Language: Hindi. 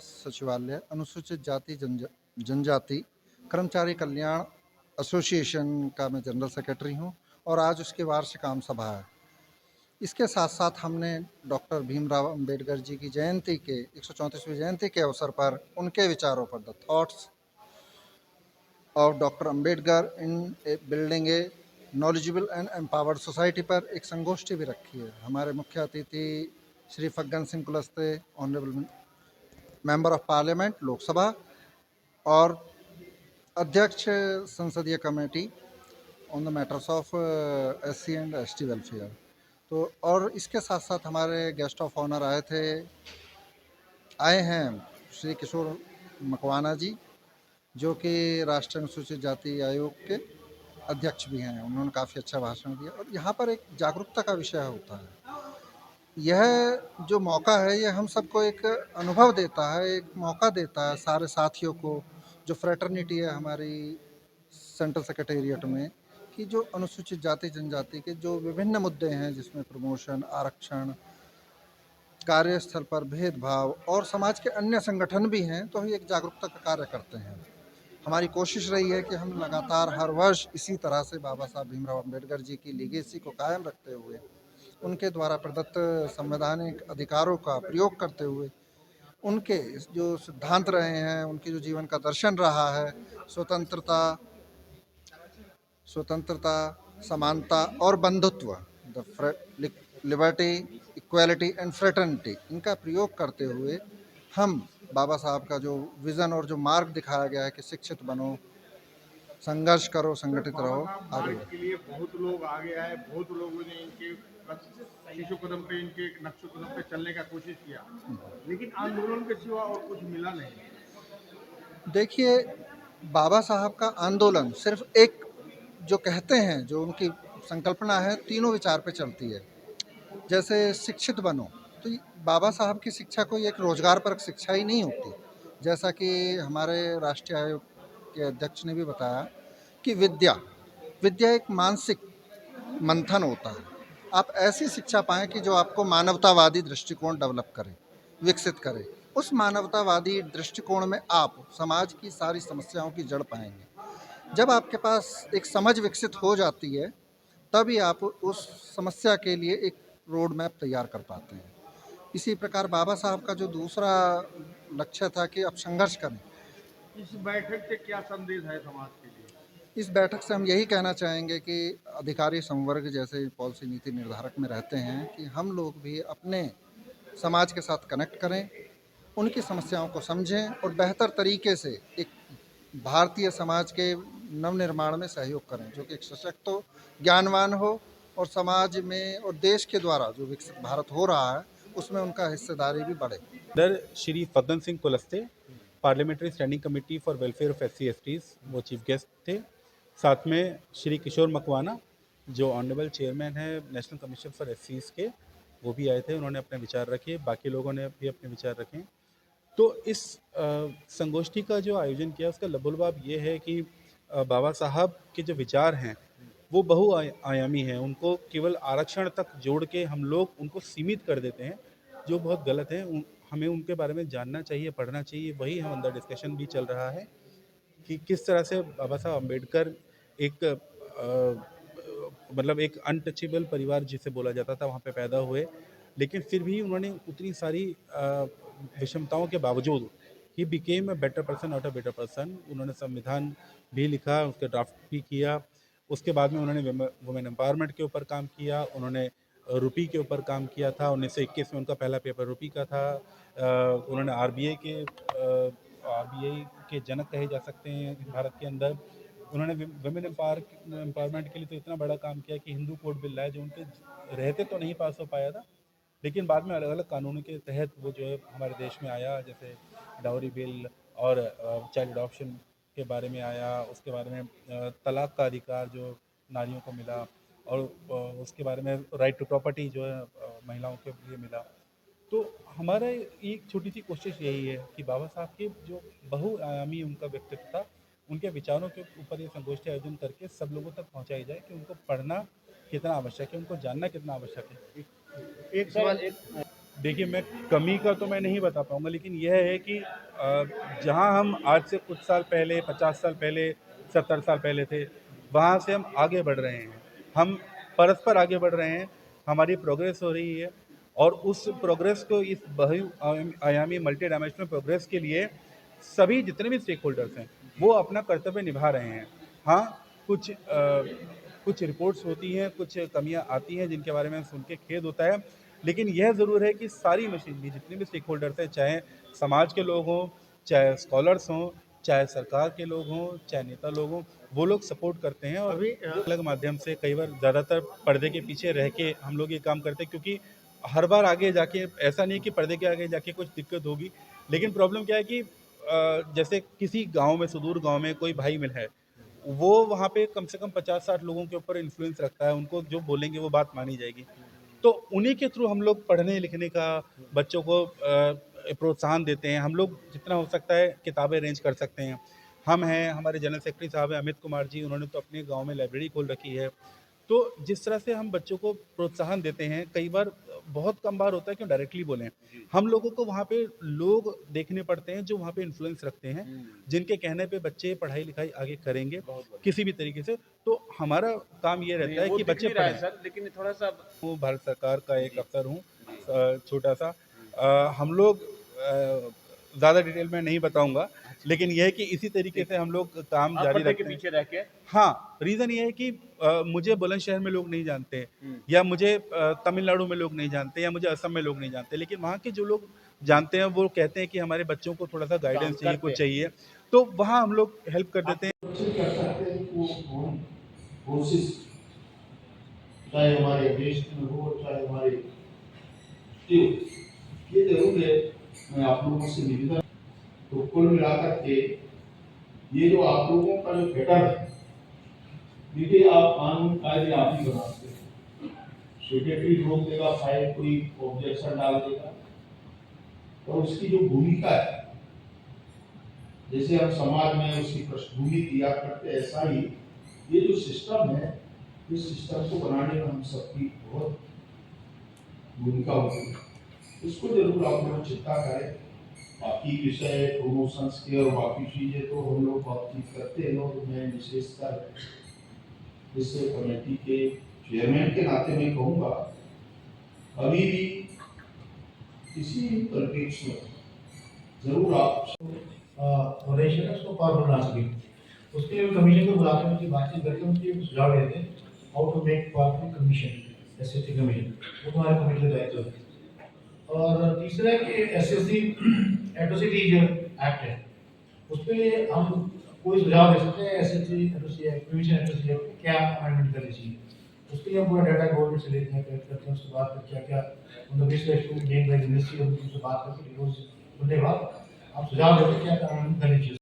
सचिवालय अनुसूचित जाति जनजाति कर्मचारी कल्याण एसोसिएशन का मैं जनरल सेक्रेटरी हूं और आज उसकी वार्षिक आम सभा है। इसके साथ-साथ हमने डॉक्टर भीमराव अंबेडकर जी की जयंती के 134वीं जयंती के अवसर पर उनके विचारों पर the thoughts of doctor Ambedkar in building A knowledgeable and empowered society पर एक संगोष्ठी भी रखी है। हमारे मुख्य अतिथि Shri Faggan Singh Kulaste, honourable member of parliament Lok Sabha और अध्यक्ष संसदीय committee on the matters of SC and ST welfare. तो और इसके साथ साथ हमारे गेस्ट ऑफ ऑनर आए हैं श्री किशोर मकवाना जी, जो कि राष्ट्रीय अनुसूचित जाति आयोग के अध्यक्ष भी हैं। उन्होंने काफ़ी अच्छा भाषण दिया और यहाँ पर एक जागरूकता का विषय होता है। यह जो मौका है ये हम सबको एक अनुभव देता है, एक मौका देता है सारे साथियों को, जो फ्रेटर्निटी है हमारी सेंट्रल सेक्रेटेरिएट में, कि जो अनुसूचित जाति जनजाति के जो विभिन्न मुद्दे हैं जिसमें प्रमोशन, आरक्षण, कार्यस्थल पर भेदभाव और समाज के अन्य संगठन भी हैं, तो हम एक जागरूकता का कार्य करते हैं। हमारी कोशिश रही है कि हम लगातार हर वर्ष इसी तरह से बाबा साहब भीमराव अम्बेडकर जी की लीगेसी को कायम रखते हुए, उनके द्वारा प्रदत्त संवैधानिक अधिकारों का प्रयोग करते हुए, उनके जो सिद्धांत रहे हैं, उनके जो जीवन का दर्शन रहा है, स्वतंत्रता स्वतंत्रता, समानता और बंधुत्व, the liberty, equality and fraternity, इनका प्रयोग करते हुए हम बाबा साहब का जो विज़न और जो मार्ग दिखाया गया है कि शिक्षित बनो, संघर्ष करो, संगठित रहो, आगे मार्ग के लिए बहुत लोग आगे आए, बहुत लोगों ने इनके शीशो कदम पे, इनके नक्शो कदम पे चलने का कोशिश किया, लेकिन आंदोलन के सिवा और कुछ मिला नहीं। देखिए, बाबा साहब का आंदोलन सिर्फ एक, जो कहते हैं, जो उनकी संकल्पना है, तीनों विचार पे चलती है। जैसे शिक्षित बनो, तो बाबा साहब की शिक्षा कोई एक रोजगार परक शिक्षा ही नहीं होती। जैसा कि हमारे राष्ट्रीय आयोग के अध्यक्ष ने भी बताया कि विद्या विद्या एक मानसिक मंथन होता है। आप ऐसी शिक्षा पाएं कि जो आपको मानवतावादी दृष्टिकोण डेवलप करे, विकसित करे। उस मानवतावादी दृष्टिकोण में आप समाज की सारी समस्याओं की जड़ पाएंगे। जब आपके पास एक समझ विकसित हो जाती है, तभी आप उस समस्या के लिए एक रोड मैप तैयार कर पाते हैं। इसी प्रकार बाबा साहब का जो दूसरा लक्ष्य था कि आप संघर्ष करें। इस बैठक से क्या संदेश है समाज के लिए? इस बैठक से हम यही कहना चाहेंगे कि अधिकारी संवर्ग जैसे पॉलिसी नीति निर्धारक में रहते हैं, कि हम लोग भी अपने समाज के साथ कनेक्ट करें, उनकी समस्याओं को समझें और बेहतर तरीके से एक भारतीय समाज के नवनिर्माण में सहयोग करें, जो कि एक सशक्त हो, ज्ञानवान हो और समाज में और देश के द्वारा जो विकसित भारत हो रहा है उसमें उनका हिस्सेदारी भी बढ़े। इधर Shri Faggan Singh Kulaste, parliamentary standing committee for welfare of SC STs, वो चीफ गेस्ट थे। साथ में श्री किशोर मकवाना, जो ऑनरेबल चेयरमैन है नेशनल कमीशन फॉर एससीज़ के, वो भी आए थे। उन्होंने अपने विचार रखे, बाकी लोगों ने भी अपने विचार रखे। तो इस संगोष्ठी का जो आयोजन किया उसका लबुलबाब ये है कि बाबा साहब के जो विचार हैं वो बहुआयामी हैं। उनको केवल आरक्षण तक जोड़ के हम लोग उनको सीमित कर देते हैं, जो बहुत गलत है। हमें उनके बारे में जानना चाहिए, पढ़ना चाहिए। वही हम अंदर डिस्कशन भी चल रहा है कि किस तरह से बाबा साहब अम्बेडकर एक मतलब एक अनटचेबल परिवार जिसे बोला जाता था, वहाँ पे पैदा हुए, लेकिन फिर भी उन्होंने उतनी सारी विषमताओं के बावजूद he became a better person, not a better person. उन्होंने संविधान भी लिखा, उसके ड्राफ्ट भी किया। उसके बाद में उन्होंने वुमेन एम्पावरमेंट के ऊपर काम किया, उन्होंने रुपी के ऊपर काम किया था। 1921 में उनका पहला पेपर रुपी का था। उन्होंने आरबीआई के जनक कहे जा सकते हैं भारत के अंदर। उन्होंने वुमेन एम्पावरमेंट के लिए तो इतना बड़ा काम किया कि हिंदू कोड बिल लाया, जो उनके रहते तो नहीं पास हो पाया था, लेकिन बाद में अलग अलग कानूनों के तहत वो जो है हमारे देश में आया। जैसे डाउरी बिल और चाइल्ड अडॉप्शन के बारे में आया, उसके बारे में तलाक का अधिकार जो नारियों को मिला, और उसके बारे में राइट टू प्रॉपर्टी जो है महिलाओं के लिए मिला। तो हमारा एक छोटी सी कोशिश यही है कि बाबा साहब के जो बहुआयामी उनका व्यक्तित्व था, उनके विचारों के ऊपर ये संगोष्ठी आयोजन करके सब लोगों तक पहुंचाई जाए कि उनको पढ़ना कितना आवश्यक है, उनको जानना कितना आवश्यक है। एक सवाल, देखिए, मैं कमी का तो मैं नहीं बता पाऊँगा, लेकिन यह है कि जहाँ हम आज से कुछ साल पहले, 50 साल पहले, 70 साल पहले थे, वहाँ से हम आगे बढ़ रहे हैं। हम परस्पर आगे बढ़ रहे हैं, हमारी प्रोग्रेस हो रही है और उस प्रोग्रेस को, इस आयामी मल्टी डायमेंशनल प्रोग्रेस के लिए सभी जितने भी स्टेक होल्डर्स हैं, वो अपना कर्तव्य निभा रहे हैं। हाँ, कुछ रिपोर्ट्स होती हैं, कुछ कमियाँ आती हैं जिनके बारे में सुन के खेद होता है, लेकिन यह ज़रूर है कि सारी मशीनरी, जितने भी स्टेक होल्डर्स हैं, चाहे समाज के लोग हों, चाहे स्कॉलर्स हों, चाहे सरकार के लोग हों, चाहे नेता लोग हों, वो लोग सपोर्ट करते हैं। और अभी अलग माध्यम से कई बार ज़्यादातर पर्दे के पीछे रह के हम लोग ये काम करते हैं, क्योंकि हर बार आगे जाके ऐसा नहीं कि पर्दे के आगे जाके कुछ दिक्कत होगी, लेकिन प्रॉब्लम क्या है कि जैसे किसी गाँव में, सुदूर गाँव में कोई भाई मिल है, वो वहाँ पे कम से कम 50-60 लोगों के ऊपर इन्फ्लुएंस रखता है, उनको जो बोलेंगे वो बात मानी जाएगी। तो उन्हीं के थ्रू हम लोग पढ़ने लिखने का, बच्चों को प्रोत्साहन देते हैं। हम लोग जितना हो सकता है किताबें अरेंज कर सकते हैं। हम हैं, हमारे जनरल सेक्रेटरी साहब हैं अमित कुमार जी, उन्होंने तो अपने गाँव में लाइब्रेरी खोल रखी है। तो जिस तरह से हम बच्चों को प्रोत्साहन देते हैं, कई बार बहुत कम बार होता है कि हम डायरेक्टली बोलें। हम लोगों को वहाँ पे लोग देखने पड़ते हैं जो वहाँ पे इन्फ्लुएंस रखते हैं, जिनके कहने पे बच्चे पढ़ाई-लिखाई आगे करेंगे किसी भी तरीके से। तो हमारा काम ये रहता है वो कि दिख बच्चे नहीं रहा है पढ़ें। सर, लेकिन थोड़ा सा हूँ, भारत सरकार का एक अफ़सर हूँ, छोटा-सा। हम लोग ज़्यादा डिटेल में नहीं बताऊँगा, लेकिन ये है कि इसी तरीके से हम लोग काम आप जारी पर्दे के रखते हैं। पीछे रह के हाँ, रीज़न ये है कि मुझे बुलंदशहर में लोग नहीं जानते, या मुझे तमिलनाडु में लोग नहीं जानते, या मुझे असम में लोग नहीं जानते, लेकिन वहाँ के जो लोग जानते हैं वो कहते हैं कि हमारे बच्चों को थोड़ा-सा गाइडेंस चाहिए, करते कुछ हैं। चाहिए, तो वहाँ हम लोग हेल्प कर देते हैं। बच्चे कर सकते हैं वो कोशिश, चाहे हमारे देश में हो चाहे हमारे ये जरूर है। मैं आप लोगों से निवेदन, तो कुल मिलाकर के ये जो आप लोगों का जो बेटर है, देखिए आप कानून कायदे आप ही बनाते हैं, सेक्रेटरी रोक देगा, फाइल कोई ऑब्जेक्शन डाल देगा, और उसकी जो भूमिका है, जैसे हम समाज में उसकी पृष्ठभूमि दिया करते, ऐसा ही ये जो सिस्टम है, इस सिस्टम को बनाने में हम सबकी बहुत भूमिका होती है। इसको जरूर आप लोग चिंता करें। बाकी विषय प्रमोशंस के और बाकी चीजें तो हम लोग बातचीत करते हैं, और मैं विशेषकर इस कमेटी के चेयरमैन के नाते मैं कहूँगा, अभी भी किसी परिप्रेक्ष्य में जरूर आप ऑर्गेनाइजेशन है उसको पावरफुल बना सके। उसके लिए कमीशन को बुलाते हैं, उनकी बातचीत करके उनके सुझाव लेते हैं, how to make powerful commission, SST commission, वो तुम्हारे कमेटी का दायित्व है। और तीसरा है कि एसएसटी एट्रोसिटीज एक्ट है, उस पर हम कोई सुझाव दे सकते हैं, SST atrocity act, commission atrocity act क्या अमेंडमेंट करनी चाहिए। उसके लिए हम पूरा डाटा गवर्नमेंट से लेते हैं, कलेक्ट करते हैं, उसके बाद फिर क्या क्या उन यूनिवर्सिटी उनसे बात करके रिपोर्ट सुनने के बाद आप सुझाव देते हैं क्या अमेंडमेंट करनी चाहिए।